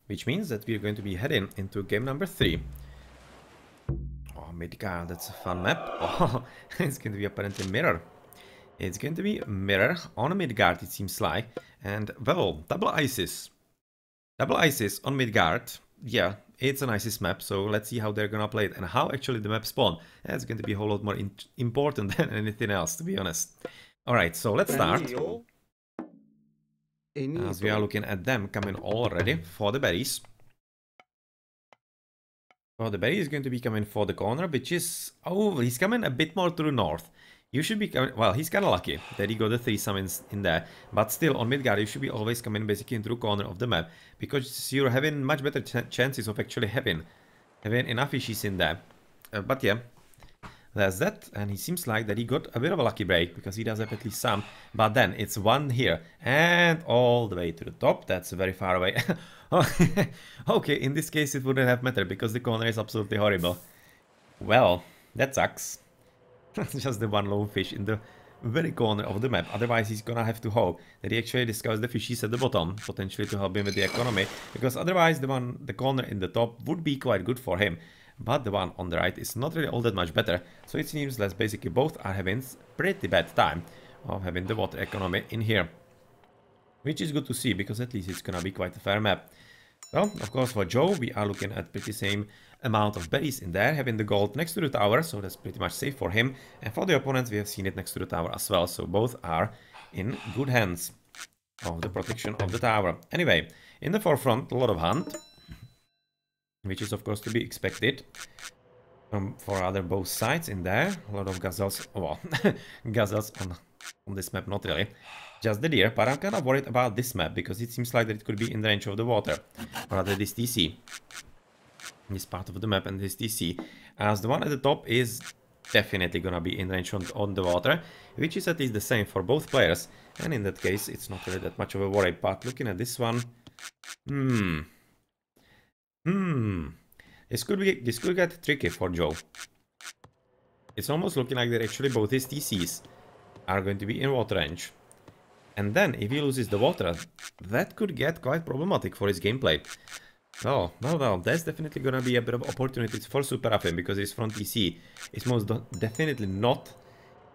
which means that we're going to be heading into game number 3. Oh, Midgard, that's a fun map. Oh, it's going to be apparently mirror. It's going to be mirror on Midgard, it seems like. And, well, double ISIS. Double ISIS on Midgard. Yeah, it's an ISIS map, so let's see how they're gonna play it and how actually the map spawn. That's going to be a whole lot more important than anything else, to be honest. Alright, so let's start. As we are looking at them coming already for the berries. Oh, the berry is going to be coming for the corner, which is... Oh, he's coming a bit more to the north. You should be coming... Well, he's kind of lucky that he got the 3 summons in there. But still, on Midgard, you should be always coming basically into the corner of the map. Because you're having much better chances of actually having enough fishes in there. But yeah, there's that. And he seems like that he got a bit of a lucky break. Because he does have at least some. But then, it's one here. And all the way to the top. That's very far away. Okay, in this case it wouldn't have mattered because the corner is absolutely horrible. Well, that sucks. Just the one lone fish in the very corner of the map. Otherwise he's gonna have to hope that he actually discovers the fishies at the bottom, potentially to help him with the economy. Because otherwise the corner in the top would be quite good for him. But the one on the right is not really all that much better. So it seems that basically both are having pretty bad time of having the water economy in here. Which is good to see, because at least it's gonna be quite a fair map. Well, of course for Joe, we are looking at pretty same amount of berries in there, having the gold next to the tower, so that's pretty much safe for him. And for the opponents, we have seen it next to the tower as well, so both are in good hands of the protection of the tower. Anyway, in the forefront, a lot of hunt, which is of course to be expected. For other both sides in there, a lot of gazelles, well, gazelles on this map, not really. Just the deer, but I'm kind of worried about this map, because it seems like that it could be in the range of the water. Or rather this TC. This part of the map and this TC. As the one at the top is definitely gonna be in range on the water, which is at least the same for both players. And in that case, it's not really that much of a worry. But looking at this one... This could get tricky for Joe. It's almost looking like that actually both his TCs are going to be in water range. And then, if he loses the water, that could get quite problematic for his gameplay. Well, that's definitely gonna be a bit of opportunities for SuperAfim, because his front TC is most definitely not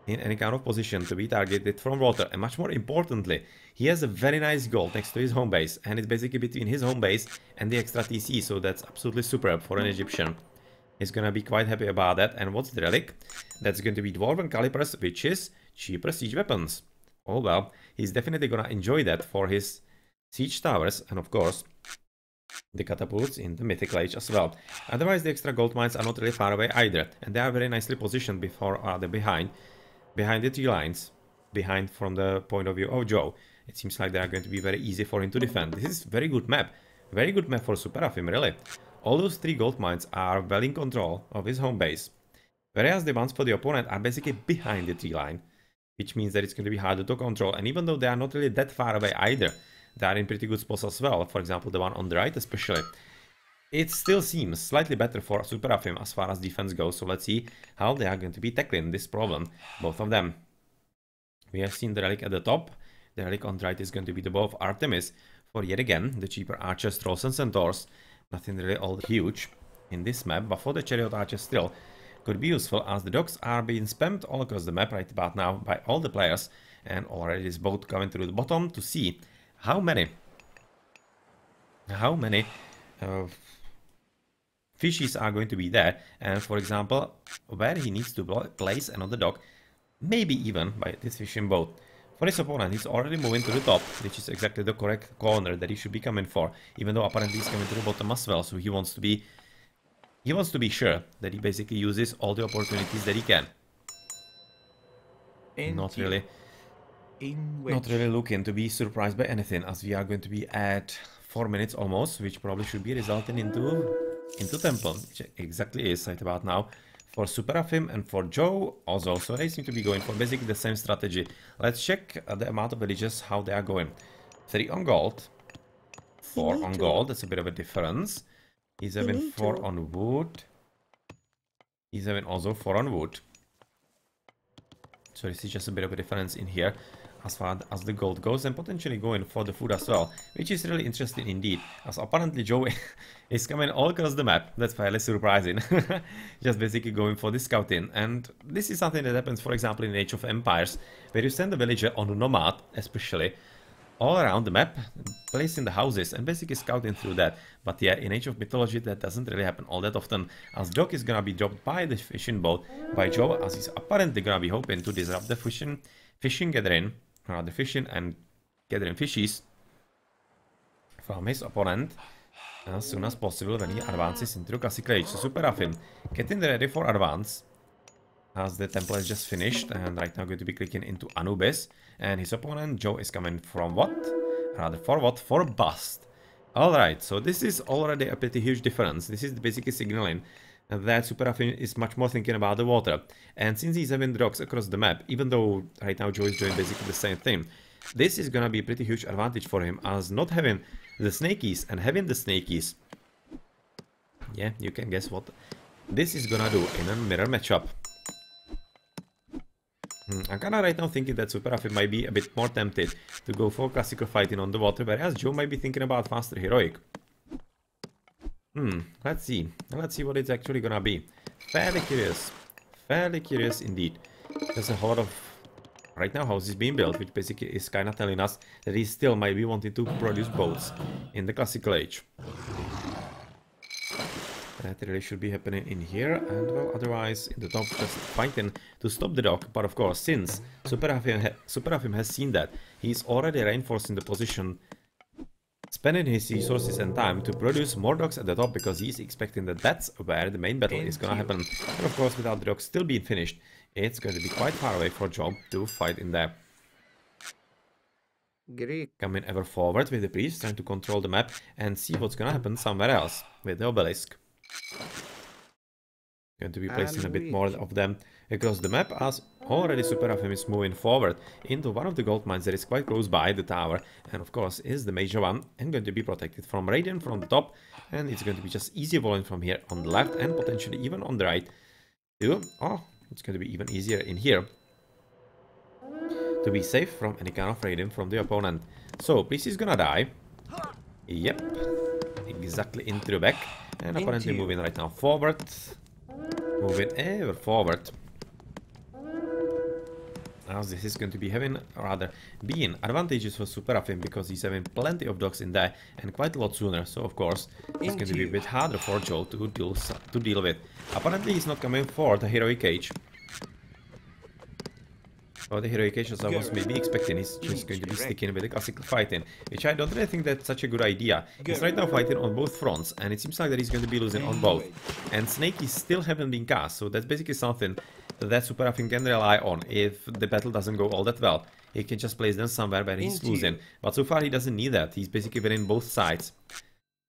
in any kind of position to be targeted from water. And much more importantly, he has a very nice gold next to his home base, and it's basically between his home base and the extra TC, so that's absolutely superb for an Egyptian. He's gonna be quite happy about that. And what's the relic? That's going to be Dwarven Calipers, which is cheaper siege weapons. Oh well, he's definitely gonna enjoy that for his siege towers, and of course the catapults in the Mythical Age as well. Otherwise the extra gold mines are not really far away either, and they are very nicely positioned before or behind the tree lines, behind from the point of view of Joe. It seems like they are going to be very easy for him to defend. This is very good map for SuperAfim, really. All those 3 gold mines are well in control of his home base, whereas the ones for the opponent are basically behind the tree line. Which means that it's going to be harder to control. And even though they are not really that far away either, they are in pretty good spots as well. For example, the one on the right especially. It still seems slightly better for SuperAfim as far as defense goes. So let's see how they are going to be tackling this problem, both of them. We have seen the relic at the top. The relic on the right is going to be the bow of Artemis. For yet again, the cheaper archers, trolls and centaurs. Nothing really all huge in this map, but for the chariot archers still could be useful, as the docks are being spammed all across the map right about now by all the players, and already this boat coming through the bottom to see how many fishes are going to be there, and for example where he needs to place another dock, maybe even by this fishing boat. For his opponent, he's already moving to the top, which is exactly the correct corner that he should be coming for, even though apparently he's coming to the bottom as well, so he wants to be sure that he basically uses all the opportunities that he can. Not really looking to be surprised by anything, as we are going to be at 4 minutes almost, which probably should be resulting into tempo, which exactly is right about now for SuperAfim and for Joe also. So they seem to be going for basically the same strategy. Let's check the amount of villages, how they are going. 3 on gold, 4 on gold, that's a bit of a difference. He's having 4 on wood. He's having also 4 on wood. So this is just a bit of a difference in here. as far as the gold goes, and potentially going for the food as well, which is really interesting indeed, as apparently Joe is coming all across the map. That's fairly surprising. Just basically going for the scouting, and this is something that happens, for example, in Age of Empires, where you send a villager on a nomad, especially, all around the map, placing the houses and basically scouting through that. But yeah, in Age of Mythology that doesn't really happen all that often, as Jock is gonna be dropped by the fishing boat by Joe, as he's apparently gonna be hoping to disrupt the fishing gathering, or the fishing and gathering fishes from his opponent as soon as possible when he advances into the Classical Age. So SuperAfim getting ready for advance, as the temple is just finished, and right now going to be clicking into Anubis, and his opponent Joe is coming from what? Rather for what? For Bust. Alright, so this is already a pretty huge difference. This is basically signaling that SuperAfim is much more thinking about the water, and since he's having docks across the map, even though right now Joe is doing basically the same thing, this is gonna be a pretty huge advantage for him, as not having the snakies and having the snakies, yeah, you can guess what this is gonna do in a mirror matchup. I'm kinda right now thinking that SuperAfim might be a bit more tempted to go for classical fighting on the water, whereas Joe might be thinking about faster heroic. Let's see. Let's see what it's actually gonna be. Fairly curious indeed. There's a lot of right now houses being built, which basically is kinda telling us that he still might be wanting to produce boats in the Classical Age. That really should be happening in here, and well, otherwise in the top just fighting to stop the dock. But of course, since SuperAfim has seen that, he's already reinforcing the position, spending his resources and time to produce more docks at the top, because he's expecting that that's where the main battle is gonna happen. And of course, without the docks still being finished, it's going to be quite far away for Job to fight in there. Greek. Coming ever forward with the priest, trying to control the map and see what's gonna happen somewhere else with the obelisk. Going to be placing a bit more of them across the map, as already SuperAfim is moving forward into one of the gold mines that is quite close by the tower, and of course is the major one, and going to be protected from radiant from the top, and it's going to be just easy volling from here on the left and potentially even on the right too. Oh, it's going to be even easier in here to be safe from any kind of radiant from the opponent. So priest is gonna die. Yep, exactly into the back, and apparently moving right now forward. Moving ever forward. Now this is going to be having, rather, being advantageous for SuperAfim, because he's having plenty of docks in there and quite a lot sooner. So of course, it's going to be a bit harder for Joe to deal with. Apparently he's not coming for the heroic age. Or the heroic age, as I was maybe expecting, he's just going to be sticking with the classical fighting, which I don't really think that's such a good idea. He's right now fighting on both fronts, and it seems like that he's going to be losing on both. And Snake is still haven't been cast, so that's basically something that SuperAfim can rely on if the battle doesn't go all that well. He can just place them somewhere where he's losing. But so far he doesn't need that. He's basically winning both sides.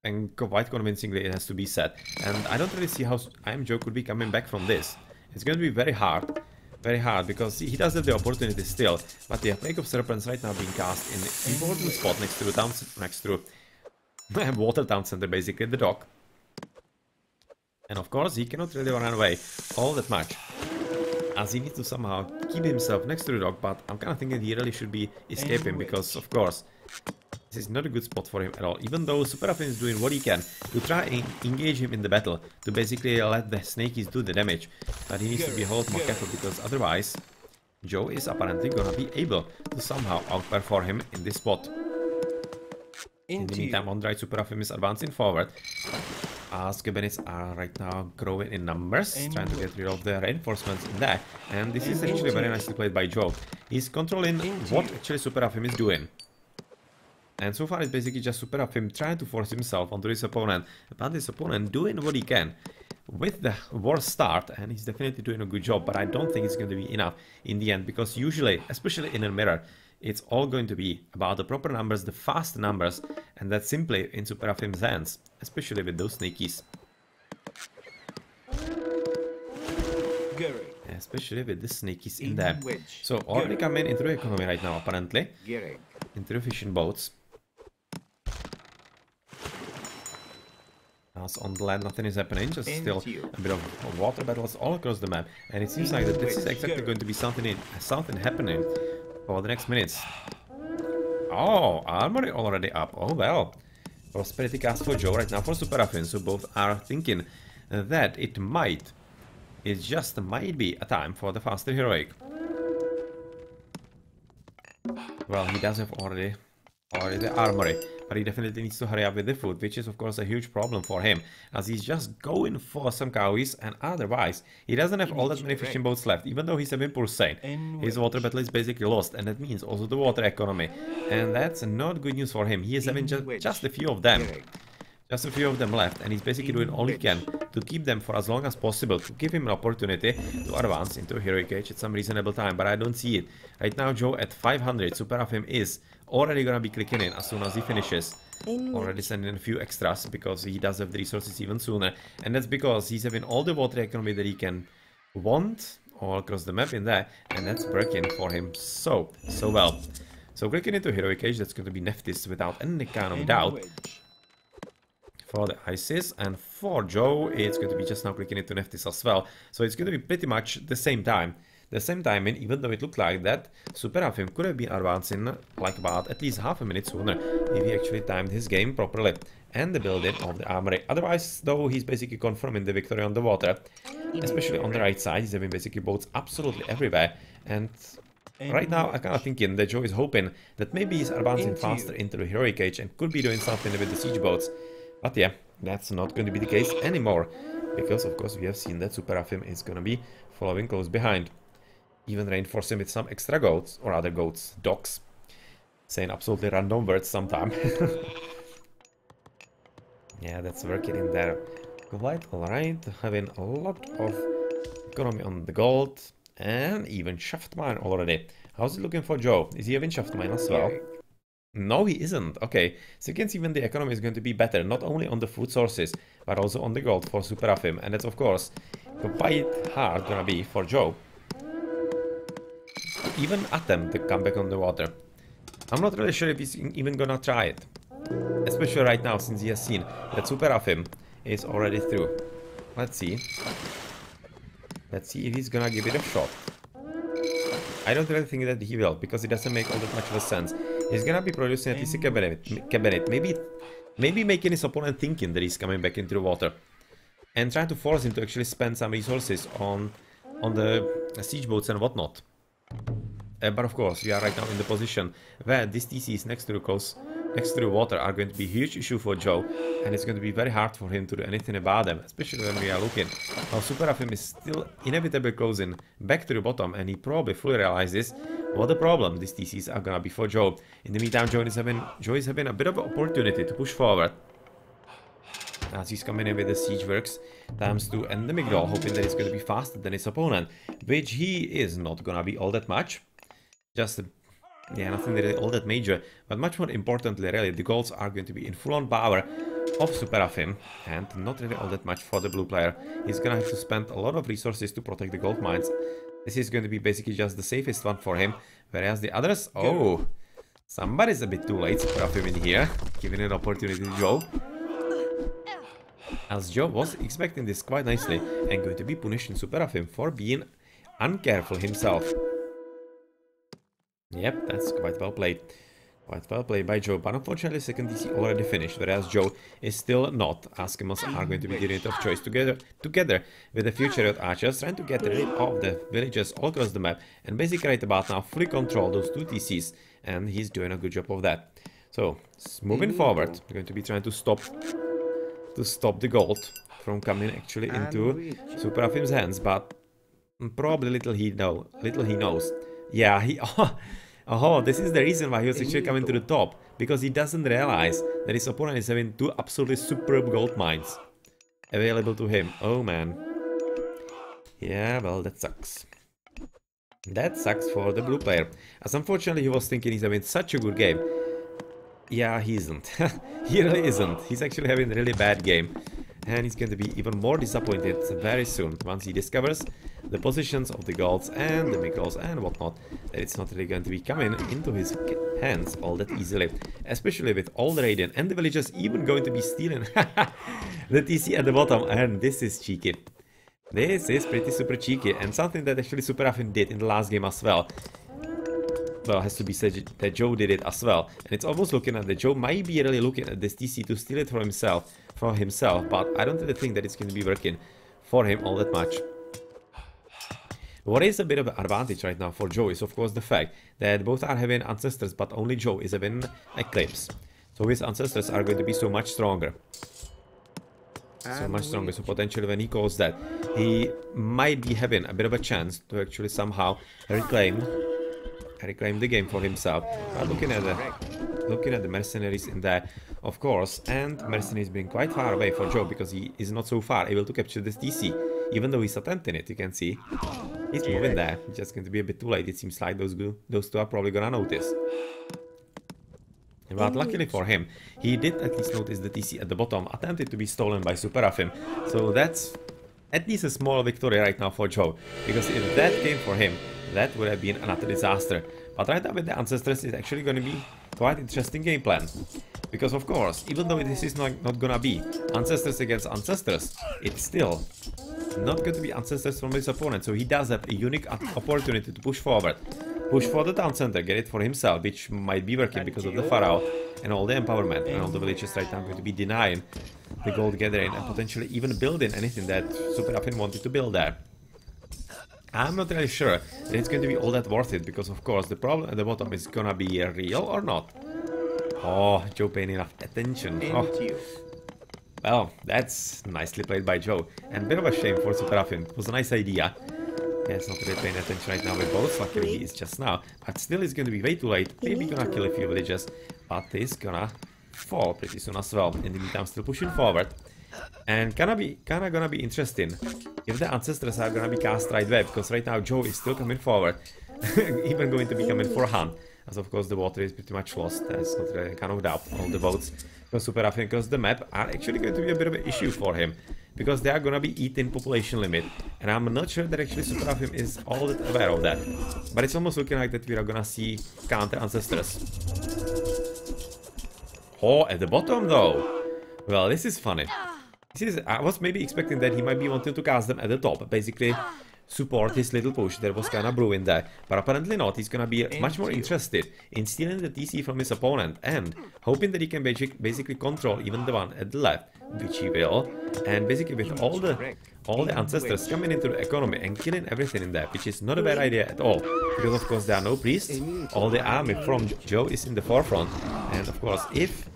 And quite convincingly, it has to be said. And I don't really see how AoM Joe could be coming back from this. It's going to be very hard. Very hard, because he does have the opportunity still, but the Plague of Serpents right now being cast in an important spot next to the town, next to water town center, basically the dock. And of course he cannot really run away all that much, as he needs to somehow keep himself next to the dock. But I'm kind of thinking he really should be escaping, because of course this is not a good spot for him at all, even though SuperAfim is doing what he can to try and engage him in the battle, to basically let the snakies do the damage. But he needs to be a whole lot more careful, because otherwise Joe is apparently gonna be able to somehow outperform him in this spot. In the meantime, on the right, SuperAfim is advancing forward, as cabinets are right now growing in numbers, trying to get rid of the reinforcements in there. And this is actually very nicely played by Joe. He's controlling what actually SuperAfim is doing. And so far it's basically just SuperAfim trying to force himself onto his opponent, but his opponent doing what he can with the war start, and he's definitely doing a good job, but I don't think it's going to be enough in the end, because usually, especially in a mirror, it's all going to be about the proper numbers, the fast numbers, and that's simply in SuperAfim's hands, especially with those snakies. Especially with the snakies in there. So already coming into the economy right now, apparently, into the fishing boats. As on the land nothing is happening, just still a bit of water battles all across the map, and it seems like that this is exactly going to be something happening for the next minutes. Oh, armory already up. Oh well. Prosperity cast for Joe right now for SuperAfim, so both are thinking that it just might be a time for the faster heroic. Well, he does have already the armory, but he definitely needs to hurry up with the food, which is of course a huge problem for him, as he's just going for some cowies, and otherwise he doesn't have all that many fishing boats left, even though he's having poor Saint. His water battle is basically lost, and that means also the water economy, and that's not good news for him. He is having just a few of them. Just a few of them left, and he's basically doing all he can to keep them for as long as possible, to give him an opportunity to advance into a heroic age at some reasonable time, but I don't see it. Right now, Joe at 500, SuperAfim is already gonna be clicking in as soon as he finishes. Already sending in a few extras, because he does have the resources even sooner, and that's because he's having all the water economy that he can want all across the map in there, and that's working for him so well. So clicking into heroic age, that's going to be Nephthys without any kind of doubt. For the ISIS, and for Joe, it's going to be just now clicking into Nephthys as well. So it's going to be pretty much the same time. The same timing, even though it looked like that SuperAfim could have been advancing like about at least half a minute sooner if he actually timed his game properly. And the building of the armory. Otherwise, though, he's basically confirming the victory on the water. Especially on the right side, he's having basically boats absolutely everywhere. And right now, I'm kind of thinking that Joe is hoping that maybe he's advancing faster into the heroic age and could be doing something with the siege boats. But yeah, that's not going to be the case anymore, because of course we have seen that SuperAfim is going to be following close behind. Even reinforcing with some extra goats, or other goats, dogs. Saying absolutely random words sometime. Yeah, that's working in there quite alright, having a lot of economy on the gold, and even shaft mine already. How's it looking for Joe? Is he having shaft mine as well? No, he isn't. Okay, so you can see when the economy is going to be better, not only on the food sources, but also on the gold for SuperAfim, and that's of course quite hard gonna be for Joe. Even attempt to come back on the water. I'm not really sure if he's even gonna try it, especially right now since he has seen that SuperAfim is already through. Let's see if he's gonna give it a shot. I don't really think that he will, because it doesn't make all that much of a sense. He's gonna be producing at least a cabinet. Maybe making his opponent thinking that he's coming back into the water, and trying to force him to actually spend some resources on the siege boats and whatnot. But of course, we are right now in the position where these TCs next to the water are going to be a huge issue for Joe, and it's going to be very hard for him to do anything about them, especially when we are looking how SuperAfim is still inevitably closing back to the bottom, and he probably fully realizes what the problem these TCs are gonna be for Joe. In the meantime, Joe is having a bit of an opportunity to push forward, as he's coming in with the siege works ×2 and the Midgard, hoping that it's going to be faster than his opponent, which he is not gonna be all that much. Just yeah, nothing really all that major, but much more importantly, really, the golds are going to be in full-on power of SuperAfim, and not really all that much for the blue player. He's gonna have to spend a lot of resources to protect the gold mines. This is going to be basically just the safest one for him, whereas the others, oh, somebody's a bit too late. SuperAfim in here, giving an opportunity to Joe, as Joe was expecting this quite nicely and going to be punishing SuperAfim for being uncareful himself. Yep, that's quite well played. Quite well played by Joe, but unfortunately second DC already finished, whereas Joe is still not. Askemos are going to be the unit of choice together with the future archers, trying to get rid of the villagers all across the map, and basically right about now fully control those two TCs, and he's doing a good job of that. So, moving forward, we're going to be trying to stop the gold from coming actually into SuperAfim's hands, but probably little he knows. Yeah, oh, this is the reason why he was actually coming to the top, because he doesn't realize that his opponent is having two absolutely superb gold mines available to him. Oh man. Yeah, well, that sucks. That sucks for the blue player, as unfortunately he was thinking he's having such a good game. Yeah, he isn't. He really isn't. He's actually having a really bad game. And he's going to be even more disappointed very soon once he discovers the positions of the golds and the Midgards and whatnot, that it's not really going to be coming into his hands all that easily, especially with all the Radiant and the villagers even going to be stealing the TC at the bottom, and this is cheeky. This is pretty super cheeky, and something that actually SuperAfim did in the last game as well. well, has to be said that Joe did it as well. And it's almost looking at that Joe might be really looking at this TC to steal it for himself, but I don't really think that it's going to be working for him all that much. What is a bit of an advantage right now for Joe is of course the fact that both are having Ancestors, but only Joe is having Eclipse. So his Ancestors are going to be so much stronger. So potentially when he calls that, he might be having a bit of a chance to actually somehow reclaim the game for himself. But looking at the mercenaries in there, of course, and mercenaries being quite far away for Joe because he is not so far able to capture this TC, even though he's attempting it. You can see he's moving there. It's just going to be a bit too late. It seems like those two are probably gonna notice. But luckily for him, he did at least notice the TC at the bottom, attempted to be stolen by SuperAfim. So that's at least a small victory right now for Joe, because if that came for him, that would have been another disaster. But right now with the Ancestors, it's actually going to be quite interesting game plan. Because of course, even though this is not gonna be Ancestors against Ancestors, it's still not going to be Ancestors from his opponent. So he does have a unique opportunity to push forward. Push for the town center, get it for himself, which might be working because of the Pharaoh and all the empowerment, and all the villages right now are going to be denying the gold gathering and potentially even building anything that SuperAfim wanted to build there. I'm not really sure that it's going to be all that worth it, because of course the problem at the bottom is gonna be real or not. Oh, Joe paying enough attention. Oh. Well, that's nicely played by Joe, and a bit of a shame for SuperAfim. It was a nice idea. Yeah, it's not really paying attention right now with both. Luckily he is just now, but still it's going to be way too late. Maybe gonna kill a few villages, but he's gonna fall pretty soon as well. In the meantime, still pushing forward, and gonna be interesting if the Ancestors are gonna be cast right there, because right now Joe is still coming forward, even going to be coming for Han, as of course the water is pretty much lost. There's not really kind of doubt. All the boats from SuperAfim across the map are actually going to be a bit of an issue for him, because they are gonna be eating population limit, and I'm not sure that actually SuperAfim is all that aware of that. But it's almost looking like that we are gonna see counter Ancestors. Oh, at the bottom though. Well, this is funny. I was maybe expecting that he might be wanting to cast them at the top, basically support his little push that was kinda brewing there, but apparently not. He's gonna be much more interested in stealing the TC from his opponent and hoping that he can basically control even the one at the left, which he will, and basically with all the Ancestors coming into the economy and killing everything in there, which is not a bad idea at all, because of course there are no priests. All the army from Joe is in the forefront, and of course if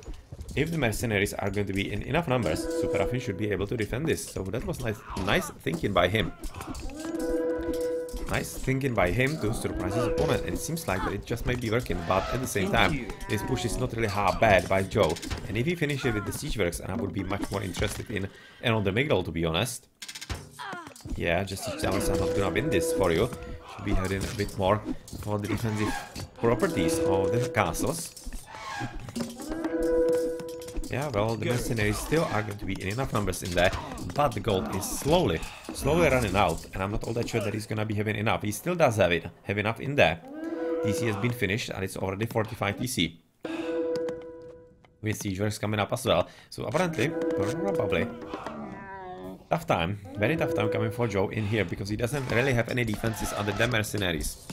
the mercenaries are going to be in enough numbers, SuperAfim should be able to defend this. So that was nice thinking by him. Nice thinking by him to surprise his opponent, and it seems like that it just might be working, but at the same time, this push is not really half bad by Joe, and if he finishes with the siege works, and I would be much more interested in and on the Midgard, to be honest. Yeah, just siege towers are not gonna win this for you. Should be heading a bit more for the defensive properties of the castles. Yeah, well, the mercenaries still are going to be in enough numbers in there, but the gold is slowly running out, and I'm not all that sure that he's gonna be having enough. He still does have enough in there. TC has been finished, and it's already 45 TC. With siege works coming up as well, so apparently, probably, tough time, very tough time coming for Joe in here, because he doesn't really have any defenses other than mercenaries.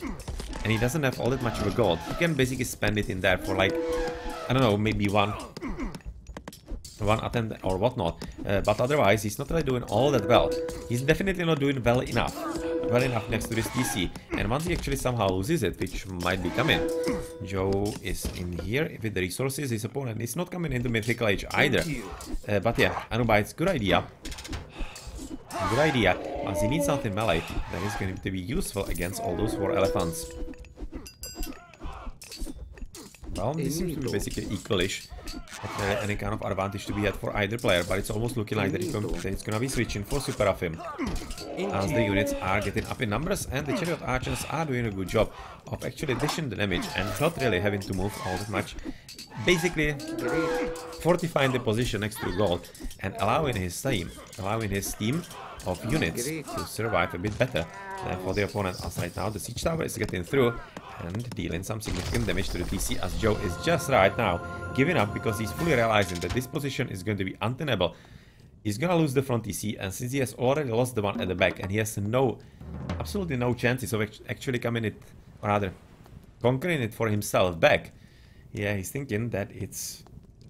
And he doesn't have all that much of a gold. He can basically spend it in there for like, I don't know, maybe one attempt or whatnot, but otherwise he's not really doing all that well. He's definitely not doing well enough next to this TC, and once he actually somehow loses it, which might be coming, Joe is in here with the resources. His opponent is not coming into Mythical Age either, but yeah, Anubites, good idea, once he needs something melee that is going to be useful against all those 4 elephants. Well, this seems to be basically equalish. Not really any kind of advantage to be had for either player, but it's almost looking like that it's gonna be switching for SuperAfim, as the units are getting up in numbers, and the Chariot Archers are doing a good job of actually dishing the damage and not really having to move all that much. Basically, fortifying the position next to gold and allowing his team of units to survive a bit better than for the opponent, as right now the siege tower is getting through and dealing some significant damage to the TC, as Joe is just right now giving up because he's fully realizing that this position is going to be untenable. He's gonna lose the front TC, and since he has already lost the one at the back and he has absolutely no chances of actually coming it, or rather conquering it for himself back. Yeah, he's thinking that it's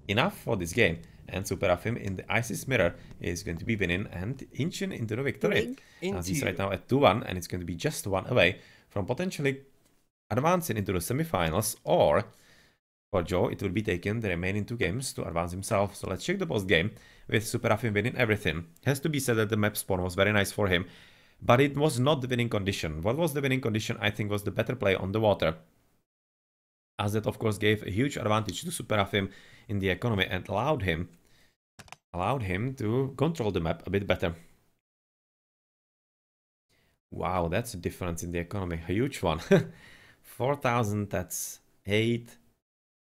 enough for this game. And SuperAfim in the ISIS mirror is going to be winning and inching into the victory. As he's right now at 2-1, and it's going to be just one away from potentially advancing into the semifinals, or for Joe, it will be taking the remaining 2 games to advance himself. So let's check the post game with SuperAfim winning everything. Has to be said that the map spawn was very nice for him, but it was not the winning condition. What was the winning condition, I think, was the better play on the water, as that of course gave a huge advantage to SuperAfim in the economy and allowed him to control the map a bit better. Wow, that's a difference in the economy, a huge one. 4,000, that's 8.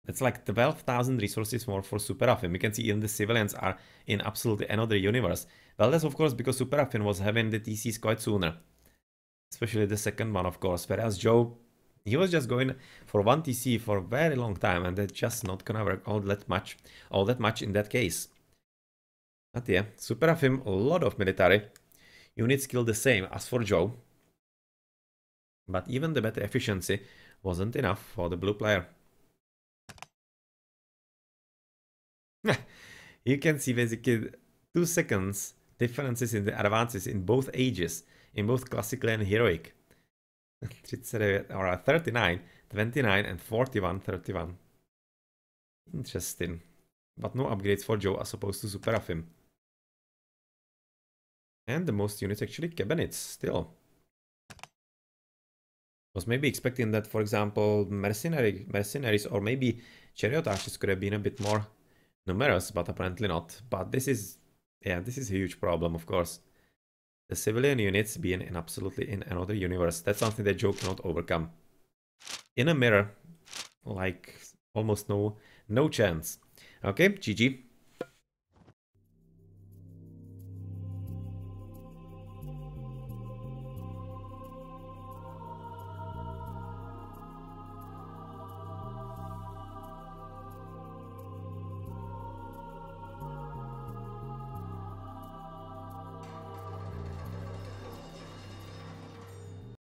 That's like 12,000 resources more for SuperAfim. You can see even the civilians are in absolutely another universe. Well, that's of course because SuperAfim was having the TCs quite sooner. Especially the second one, of course. Whereas Joe, he was just going for 1 TC for a very long time, and that's just not gonna work all that much in that case. But yeah, SuperAfim, a lot of military. Units killed the same as for Joe. But even the better efficiency wasn't enough for the blue player. You can see basically 2 seconds differences in the advances in both ages, in both classical and heroic. 39, 29 and 41, 31. Interesting. But no upgrades for Joe as opposed to SuperAfim. And the most units actually cabinets still. Was maybe expecting that, for example, mercenaries or maybe chariot archers could have been a bit more numerous, but apparently not. But this is a huge problem, of course. The civilian units being absolutely in another universe. That's something that Joe cannot overcome. In a mirror, like almost no chance. Okay, GG.